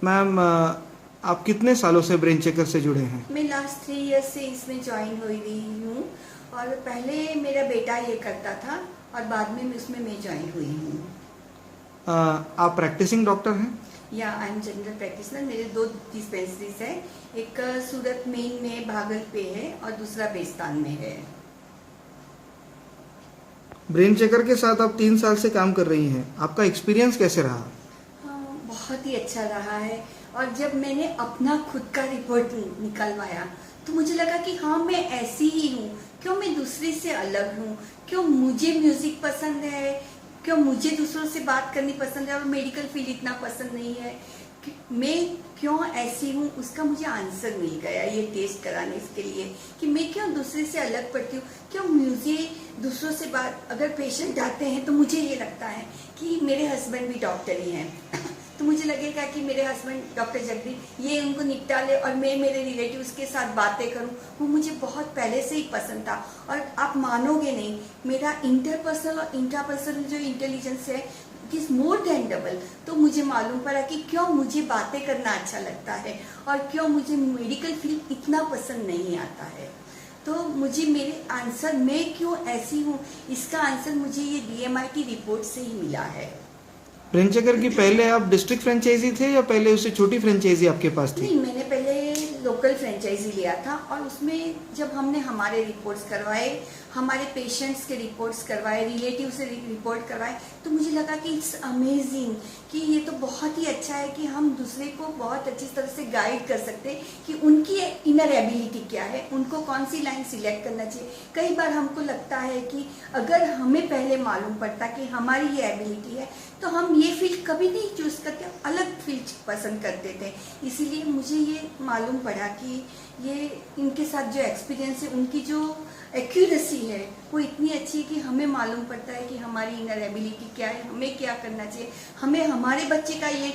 Ma'am आप कितने सालों से ब्रेन चेकर से जुड़े हैं? मैं लास्ट 3 इयर्स से इसमें ज्वाइन हुई हूँ और पहले मेरा बेटा ये करता था और बाद में उसमें मैं ज्वाइन हुई हूँ। आप प्रैक्टिसिंग डॉक्टर हैं? या आई एम जनरल प्रैक्टिशनर। मेरे 2 डिस्पेंसरीज है, एक सूरत मेन में भागल पे है और दूसरा बेस्तान में है। ब्रेन चेकर के साथ आप 3 साल से काम कर रही हैं, आपका एक्सपीरियंस कैसे रहा? हाँ, बहुत ही अच्छा रहा है। और जब मैंने अपना खुद का रिपोर्ट निकलवाया तो मुझे लगा कि हाँ, मैं ऐसी ही हूँ। क्यों मैं दूसरे से अलग हूँ? क्यों मुझे म्यूजिक पसंद है? क्यों मुझे दूसरों से बात करनी पसंद है और मेडिकल फील्ड इतना पसंद नहीं है? मैं क्यों ऐसी हूँ, उसका मुझे आंसर मिल गया ये टेस्ट कराने के लिए कि मैं क्यों दूसरे से अलग पड़ती हूँ। क्यों मुझे दूसरों से बात, अगर पेशेंट आते हैं तो मुझे ये लगता है कि मेरे हस्बैंड भी डॉक्टर ही हैं तो मुझे लगेगा कि मेरे हस्बैंड डॉक्टर जगदीप ये उनको निपटा ले और मैं मेरे रिलेटिव्स के साथ बातें करूं, वो मुझे बहुत पहले से ही पसंद था। और आप मानोगे नहीं, मेरा इंटरपर्सनल और इंट्रापर्सनल जो इंटेलिजेंस है it is more than double. तो मुझे मालूम पड़ा कि क्यों मुझे बातें करना अच्छा लगता है और क्यों मुझे मेडिकल फील्ड इतना पसंद नहीं आता है। तो मुझे मेरे आंसर, मैं क्यों ऐसी हूँ, इसका आंसर मुझे ये DMIT रिपोर्ट से ही मिला है। ब्रेन चेकर की पहले आप डिस्ट्रिक्ट फ्रेंचाइजी थे या पहले उससे छोटी फ्रेंचाइजी आपके पास थी? नहीं, मैंने पहले लोकल फ्रेंचाइजी लिया था और उसमें जब हमने हमारे रिपोर्ट्स करवाए, हमारे पेशेंट्स के रिपोर्ट्स करवाए, रिलेटिव से रिपोर्ट करवाए, तो मुझे लगा कि इट्स अमेजिंग कि ये तो बहुत ही अच्छा है कि हम दूसरे को बहुत अच्छी तरह से गाइड कर सकते हैं कि उनकी इनर एबिलिटी क्या है, उनको कौन सी लाइन सिलेक्ट करना चाहिए। कई बार हमको लगता है कि अगर हमें पहले मालूम पड़ता कि हमारी ये एबिलिटी है तो हम ये फील्ड कभी नहीं चूज करते, अलग फील्ड पसंद करते थे। इसीलिए मुझे ये मालूम पड़ा कि ये इनके साथ जो एक्सपीरियंस है, उनकी जो एक्यूरेसी है वो इतनी अच्छी है कि हमें मालूम पड़ता है कि हमारी इनर एबिलिटी क्या है, हमें क्या करना चाहिए। हमें हमारे बच्चे का ये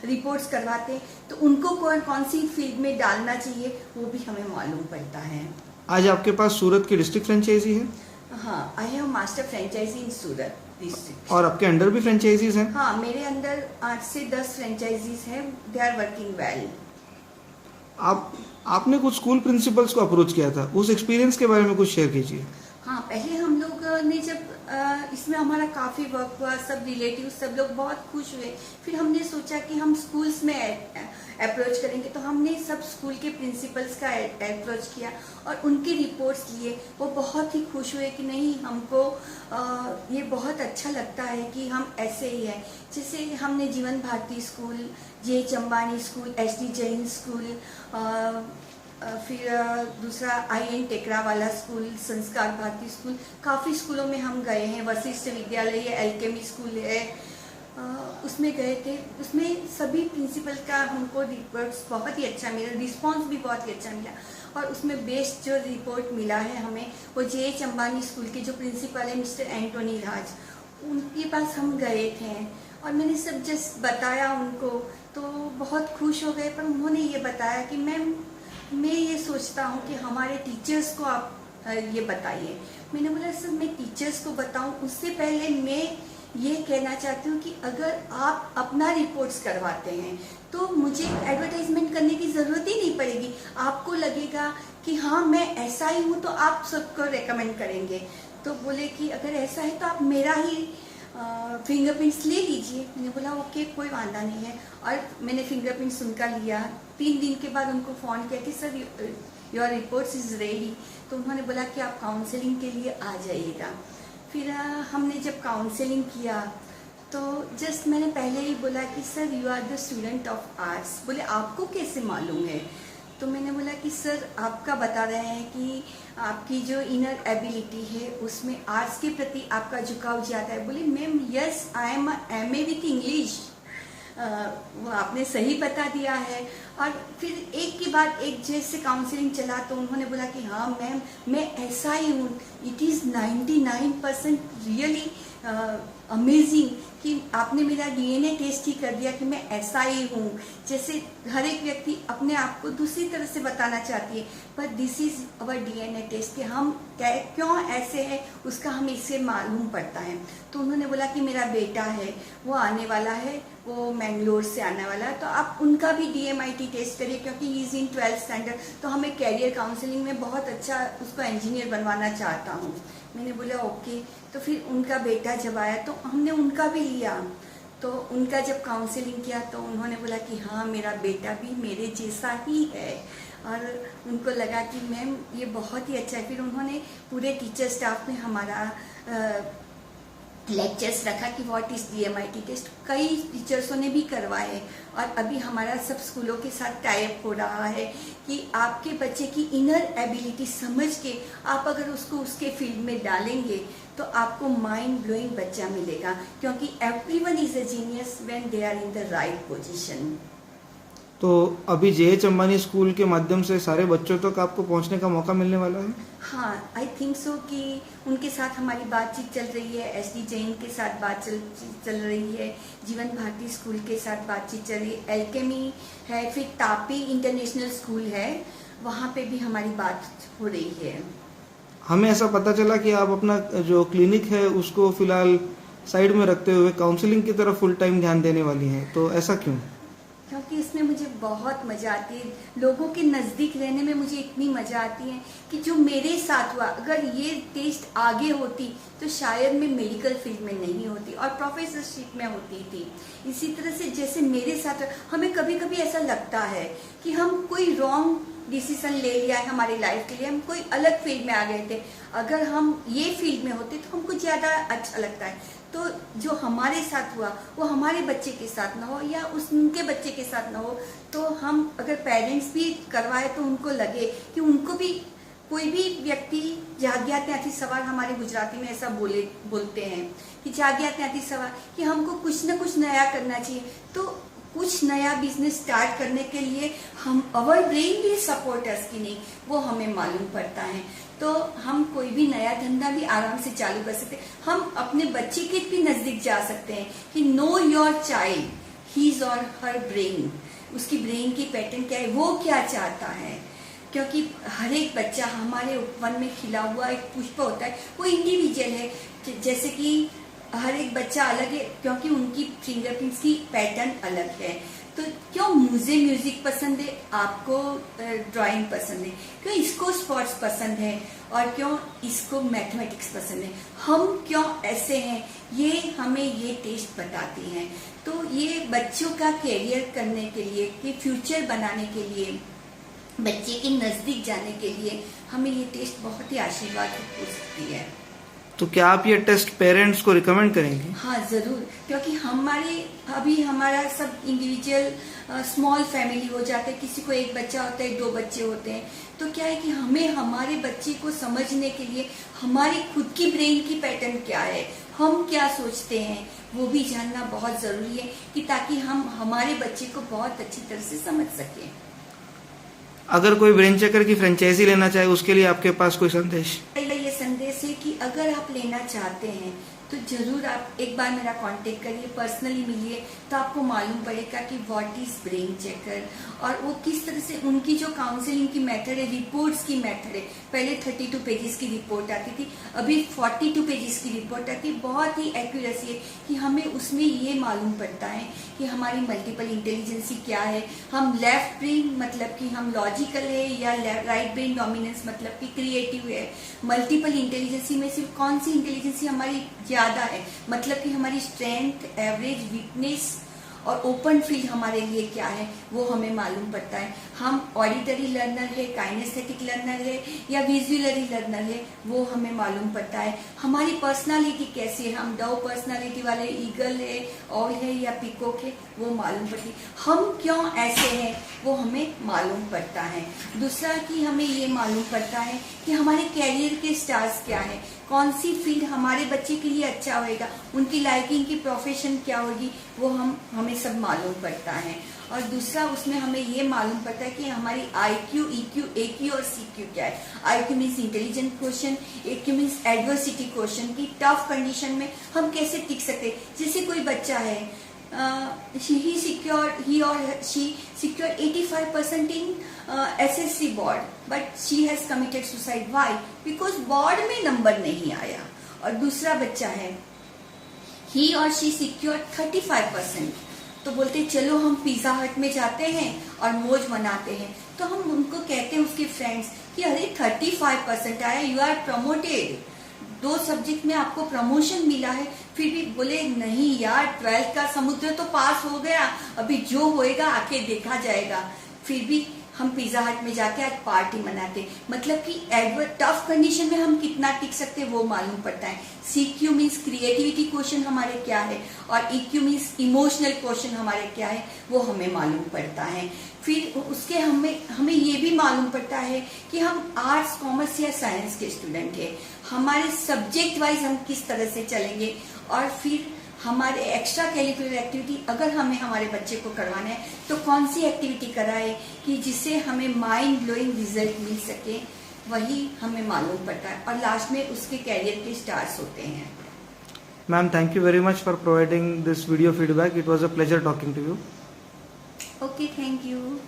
रिपोर्ट्स करवाते हैं तो उनको कौन सी फील्ड में डालना चाहिए वो भी हमें मालूम पड़ता है। आज आपके पास सूरत की डिस्ट्रिक्ट फ्रेंचाइजी है? हाँ, I have master franchise in Surat district. और आपके अंडर भी फ्रेंचाइजीज हैं? हाँ, मेरे अंदर 8 से 10 फ्रेंचाइजीज हैं, दे आर वर्किंग वेल। आपने कुछ स्कूल प्रिंसिपल्स को अप्रोच किया था, उस एक्सपीरियंस के बारे में कुछ शेयर कीजिए। हाँ, पहले हम लोग ने जब इसमें हमारा काफ़ी वर्क हुआ, सब रिलेटिव सब लोग बहुत खुश हुए। फिर हमने सोचा कि हम स्कूल्स में अप्रोच करेंगे, तो हमने सब स्कूल के प्रिंसिपल्स का अप्रोच किया और उनके रिपोर्ट्स लिए। वो बहुत ही खुश हुए कि नहीं, हमको ये बहुत अच्छा लगता है कि हम ऐसे ही हैं। जैसे हमने Jeevan Bharati school, JH Ambani school, SD Jain school, फिर दूसरा IN टेकरा वाला स्कूल, संस्कार भारती स्कूल, काफ़ी स्कूलों में हम गए हैं। वशिष्ठ विद्यालय है, एल्केमी स्कूल है, उसमें गए थे। उसमें सभी प्रिंसिपल का हमको रिपोर्ट्स बहुत ही अच्छा मिला, रिस्पांस भी बहुत ही अच्छा मिला। और उसमें बेस्ट जो रिपोर्ट मिला है हमें, वो JH अंबानी स्कूल के जो प्रिंसिपल है मिस्टर एंटोनी राज, उनके पास हम गए थे और मैंने सब जस्ट बताया उनको, तो बहुत खुश हो गए। पर उन्होंने ये बताया कि मैम, मैं ये सोचता हूँ कि हमारे टीचर्स को आप ये बताइए। मैंने बोला सर, मैं टीचर्स को बताऊँ, उससे पहले मैं ये कहना चाहती हूँ कि अगर आप अपना रिपोर्ट्स करवाते हैं तो मुझे एडवर्टाइजमेंट करने की ज़रूरत ही नहीं पड़ेगी। आपको लगेगा कि हाँ, मैं ऐसा ही हूँ, तो आप सबको रेकमेंड करेंगे। तो बोले कि अगर ऐसा है तो आप मेरा ही फिंगरप्रिंट्स ले लीजिए। मैंने बोला ओके, कोई वादा नहीं है। और मैंने फिंगरप्रिंट्स उनका लिया। 3 दिन के बाद उनको फ़ोन किया कि sir your reports is ready. तो उन्होंने बोला कि आप काउंसलिंग के लिए आ जाइएगा। फिर हमने जब काउंसलिंग किया तो जस्ट मैंने पहले ही बोला कि sir you are the student of arts. बोले आपको कैसे मालूम है? तो मैंने बोला कि सर आपका बता रहे हैं कि आपकी जो इनर एबिलिटी है उसमें आर्ट्स के प्रति आपका झुकाव ज़्यादा है। बोले ma'am yes, I am MA with English. वो आपने सही बता दिया है। और फिर एक के बाद एक जैसे काउंसलिंग चला तो उन्होंने बोला कि हाँ मैम, मैं ऐसा ही हूँ। इट इज़ 99% रियली अमेजिंग कि आपने मेरा DNA टेस्ट ही कर दिया कि मैं ऐसा ही हूँ। जैसे हर एक व्यक्ति अपने आप को दूसरी तरह से बताना चाहती है, पर this is our DNA test कि हम क्यों ऐसे हैं उसका हमें इससे मालूम पड़ता है। तो उन्होंने बोला कि मेरा बेटा है, वो आने वाला है, वो मैंगलोर से आने वाला है, तो आप उनका भी DMIT टेस्ट करिए, क्योंकि he is in 12th standard, तो हमें कैरियर काउंसलिंग में बहुत अच्छा उसको इंजीनियर बनवाना चाहता हूँ। मैंने बोला ओके। तो फिर उनका बेटा जब आया तो हमने उनका भी लिया, तो उनका जब काउंसलिंग किया तो उन्होंने बोला कि हाँ मेरा बेटा भी मेरे जैसा ही है, और उनको लगा कि मैम ये बहुत ही अच्छा है। फिर उन्होंने पूरे टीचर स्टाफ में हमारा लेक्चर्स रखा कि व्हाट इज DMIT टेस्ट। कई टीचर्सों ने भी करवाए, और अभी हमारा सब स्कूलों के साथ टाई अप हो रहा है कि आपके बच्चे की इनर एबिलिटी समझ के आप अगर उसको उसके फील्ड में डालेंगे तो आपको माइंड ब्लोइंग बच्चा मिलेगा, क्योंकि everyone is a genius when they are in the right position. तो अभी JH अंबानी स्कूल के माध्यम से सारे बच्चों तक आपको पहुंचने का मौका मिलने वाला है? हाँ, आई थिंक सो कि उनके साथ हमारी बातचीत चल रही है, SD जैन के साथ बात चल रही है, जीवन भारती स्कूल के साथ बातचीत चल रही है, एल्केमी है, फिर तापी इंटरनेशनल स्कूल है, वहाँ पे भी हमारी बात हो रही है। हमें ऐसा पता चला कि आप अपना जो क्लिनिक है उसको फिलहाल साइड में रखते हुए काउंसलिंग की तरफ फुल टाइम ध्यान देने वाली हैं, तो ऐसा क्यों? क्योंकि इसमें मुझे बहुत मजा आती है, लोगों के नज़दीक रहने में मुझे इतनी मजा आती है कि जो मेरे साथ हुआ, अगर ये टेस्ट आगे होती तो शायद मैं मेडिकल फील्ड में नहीं होती और प्रोफेसरशिप में होती थी। इसी तरह से जैसे मेरे साथ, हमें कभी कभी ऐसा लगता है कि हम कोई रॉन्ग डिसीजन ले लिया है हमारी लाइफ के लिए, हम कोई अलग फील्ड में आ गए थे, अगर हम ये फील्ड में होते तो हमको ज़्यादा अच्छा लगता है। तो जो हमारे साथ हुआ वो हमारे बच्चे के साथ ना हो या उनके बच्चे के साथ ना हो, तो हम अगर पेरेंट्स भी करवाए तो उनको लगे कि उनको भी, कोई भी व्यक्ति जाग्यात न्याति सवार, हमारे गुजराती में ऐसा बोलते हैं कि जाग्यात न्याति सवार, कि हमको कुछ ना कुछ नया करना चाहिए। तो कुछ नया बिजनेस स्टार्ट करने के लिए हम, अवर ब्रेन भी सपोर्ट अस की नहीं, वो हमें मालूम पड़ता है। तो हम कोई भी नया धंधा भी आराम से चालू कर सकते हैं। हम अपने बच्चे के भी नजदीक जा सकते हैं कि नो योर चाइल्ड, हीज और हर ब्रेन, उसकी ब्रेन की पैटर्न क्या है, वो क्या चाहता है, क्योंकि हर एक बच्चा हमारे उपवन में खिला हुआ एक पुष्प होता है, वो इंडिविजुअल है। जैसे कि हर एक बच्चा अलग है, क्योंकि उनकी फिंगरप्रिंट्स की पैटर्न अलग है। तो क्यों मुझे म्यूजिक पसंद है, आपको ड्राइंग पसंद है, क्यों इसको स्पोर्ट्स पसंद है और क्यों इसको मैथमेटिक्स पसंद है, हम क्यों ऐसे हैं, ये हमें ये टेस्ट बताती हैं। तो ये बच्चों का कैरियर करने के लिए, कि फ्यूचर बनाने के लिए, बच्चे के नजदीक जाने के लिए हमें ये टेस्ट बहुत ही आशीर्वाद हो सकती है। तो क्या आप ये टेस्ट पेरेंट्स को रिकमेंड करेंगे? हाँ जरूर, क्योंकि हमारा सब इंडिविजुअल स्मॉल फैमिली हो जाते हैं, किसी को एक बच्चा होता है, 2 बच्चे होते हैं, तो क्या है कि हमें हमारे बच्चे को समझने के लिए हमारी खुद की ब्रेन की पैटर्न क्या है, हम क्या सोचते हैं, वो भी जानना बहुत जरूरी है, कि ताकि हम हमारे बच्चे को बहुत अच्छी तरह से समझ सकें। अगर कोई ब्रेन चेकर की फ्रेंचाइजी लेना चाहे उसके लिए आपके पास कोई संदेश? ये संदेश है कि अगर आप लेना चाहते हैं तो जरूर आप एक बार मेरा कांटेक्ट करिए, पर्सनली मिलिए, तो आपको मालूम पड़ेगा कि व्हाट इज ब्रेन चेकर और वो किस तरह से, उनकी जो काउंसलिंग की मेथड है, रिपोर्ट्स की मेथड है। पहले 32 पेजेस की रिपोर्ट आती थी, अभी 42 पेजेस की रिपोर्ट आती है। बहुत ही एक्यूरेसी है कि हमें उसमें ये मालूम पड़ता है कि हमारी मल्टीपल इंटेलिजेंसी क्या है, हम लेफ्ट ब्रेन मतलब कि हम लॉजिकल है, या राइट ब्रेन डोमिनेंस मतलब कि क्रिएटिव है। मल्टीपल इंटेलिजेंसी में सिर्फ कौन सी इंटेलिजेंसी हमारी ज्यादा है, मतलब कि हमारी स्ट्रेंथ, एवरेज, वीकनेस और ओपन फील्ड हमारे लिए क्या है, वो हमें मालूम पड़ता है। हम ऑडिटरी लर्नर है, काइनेस्थेटिक लर्नर है या विजुअलरी लर्नर है, वो हमें मालूम पड़ता है। हमारी पर्सनालिटी कैसी है, हम डव पर्सनालिटी वाले, ईगल है, ऑल है या पिकॉक है, वो मालूम पड़ती है। हम क्यों ऐसे हैं, वो हमें मालूम पड़ता है। दूसरा कि हमें ये मालूम पड़ता है कि हमारे कैरियर के स्टार्स क्या है, कौन सी फील्ड हमारे बच्चे के लिए अच्छा होएगा, उनकी लाइकिंग की प्रोफेशन क्या होगी, वो हमें सब मालूम पड़ता है। और दूसरा उसमें हमें ये मालूम पड़ता है कि हमारी IQ, EQ, AQ और CQ क्या है। IQ means intelligent question, AQ means adversity question, की टफ कंडीशन में हम कैसे टिक सकते। जैसे कोई बच्चा है, he or she secured 85% in SSC board, but she has committed suicide. Why? Because board में नंबर नहीं आया। और दूसरा बच्चा है, he or she secured 35% तो बोलते चलो हम पिज्जा हट में जाते हैं और मौज मनाते हैं। तो हम उनको कहते हैं उसके फ्रेंड्स कि अरे 35% आया, यू आर प्रमोटेड, 2 सब्जेक्ट में आपको प्रमोशन मिला है। फिर भी बोले नहीं यार, 12th का समुद्र तो पास हो गया, अभी जो होएगा आके देखा जाएगा। फिर भी हम पिज्जा हट में जाके आज पार्टी मनाते। मतलब कि टफ कंडीशन में हम कितना टिक सकते हैं वो मालूम पड़ता है। CQ मीन्स क्रिएटिविटी क्वेश्चन हमारे क्या है और EQ मीन्स इमोशनल क्वेश्चन हमारे क्या है वो हमें मालूम पड़ता है। फिर उसके हमें ये भी मालूम पड़ता है कि हम आर्ट्स, कॉमर्स या साइंस के स्टूडेंट हैं, हमारे सब्जेक्ट वाइज हम किस तरह से चलेंगे। और फिर हमारे एक्स्ट्रा करिकुलर एक्टिविटी अगर हमें हमारे बच्चे को करवाना है तो कौन सी एक्टिविटी कराए कि जिससे हमें माइंड ब्लोइंग रिजल्ट मिल सके, वही हमें मालूम पड़ता है। और लास्ट में उसके कैरियर के स्टार्स होते हैं। Ma'am, thank you very much for providing this video feedback. It was a pleasure talking to you. Okay, thank you.